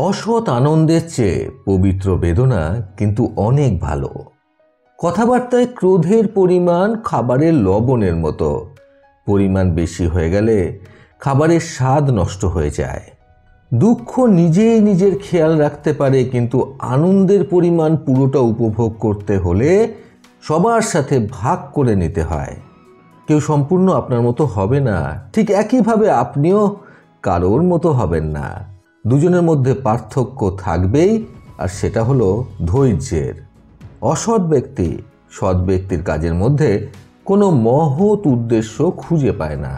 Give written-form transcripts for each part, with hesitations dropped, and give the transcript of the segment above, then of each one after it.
অসৎ আনন্দের চেয়ে পবিত্র বেদনা কিন্তু অনেক ভালো। কথাবার্তায় ক্রোধের পরিমাণ খাবারের লবণের মতো। পরিমাণ বেশি হয়ে গেলে খাবারের স্বাদ নষ্ট হয়ে যায়। দুঃখ নিজেই নিজের খেয়াল রাখতে পারে, কিন্তু আনন্দের পরিমাণ পুরোটা উপভোগ করতে হলে সবার সাথে ভাগ করে নিতে হয়। কেউ সম্পূর্ণ আপনার মতো হবে না, ঠিক একইভাবে আপনিও কারোর মতো হবেন না। দুজনের মধ্যে পার্থক্য থাকবেই, আর সেটা হলো ধৈর্যের। অসৎ ব্যক্তি সৎ ব্যক্তির কাজের মধ্যে কোনো মহৎ উদ্দেশ্য খুঁজে পায় না।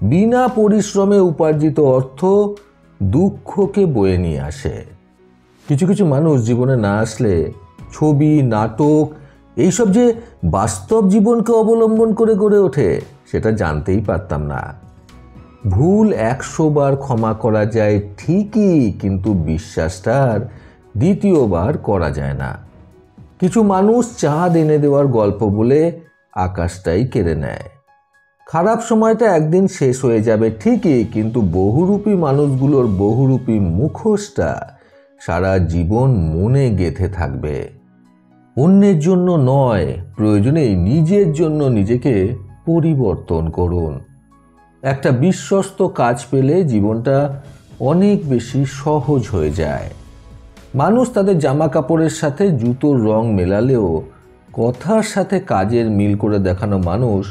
বিনা পরিশ্রমে উপার্জিত অর্থ দুঃখকে বয়ে নিয়ে আসে। কিছু কিছু মানুষ জীবনে না আসলে ছবি, নাটক এইসব যে বাস্তব জীবনকে অবলম্বন করে গড়ে ওঠে সেটা জানতেই পারতাম না। ভুল 100 বার ক্ষমা করা যায় ঠিকই, কিন্তু বিশ্বাসটা আর দ্বিতীয়বার করা যায় না। কিছু মানুষ চাঁদ এনে দেওয়ার গল্প বলে আকাশটাই কেড়ে নেয়। খারাপ সময়টা একদিন শেষ হয়ে যাবে ঠিকই, কিন্তু বহুরূপী মানুষগুলোর বহুরূপী মুখোশটা সারা জীবন মনে গেঁথে থাকবে। অন্যের জন্য নয়, প্রয়োজনে নিজের জন্য নিজেকে পরিবর্তন করুন। একটা বিশ্বস্ত কাজ পেলে জীবনটা অনেক বেশি সহজ হয়ে যায়। মানুষ তাদের জামা কাপড়ের সাথে জুতোর রং মেলালেও কথার সাথে কাজের মিল করে দেখানো মানুষ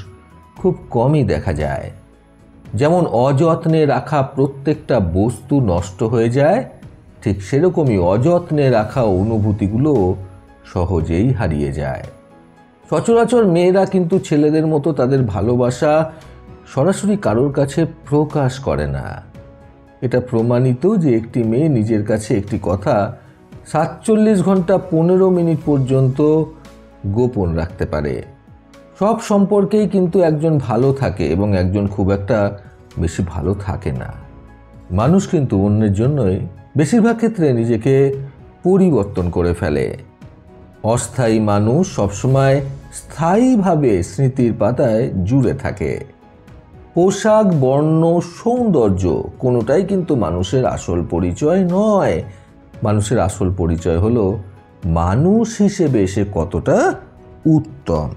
খুব কমই দেখা যায়। যেমন অযত্নে রাখা প্রত্যেকটা বস্তু নষ্ট হয়ে যায়, ঠিক সেরকমই অযত্নে রাখা অনুভূতিগুলো সহজেই হারিয়ে যায়। সচরাচর মেয়েরা কিন্তু ছেলেদের মতো তাদের ভালোবাসা সরাসরি কারোর কাছে প্রকাশ করে না। এটা প্রমাণিত যে একটি মেয়ে নিজের কাছে একটি কথা 47 ঘন্টা 15 মিনিট পর্যন্ত গোপন রাখতে পারে। সব সম্পর্কেই কিন্তু একজন ভালো থাকে এবং একজন খুব একটা বেশি ভালো থাকে না। মানুষ কিন্তু অন্যের জন্যই বেশিরভাগ ক্ষেত্রে নিজেকে পরিবর্তন করে ফেলে। অস্থায়ী মানুষ সবসময় স্থায়ীভাবে স্মৃতির পাতায় জুড়ে থাকে। পোশাক, বর্ণ, সৌন্দর্য কোনোটাই কিন্তু মানুষের আসল পরিচয় নয়। মানুষের আসল পরিচয় হলো মানুষ হিসেবে সে কতটা উত্তম।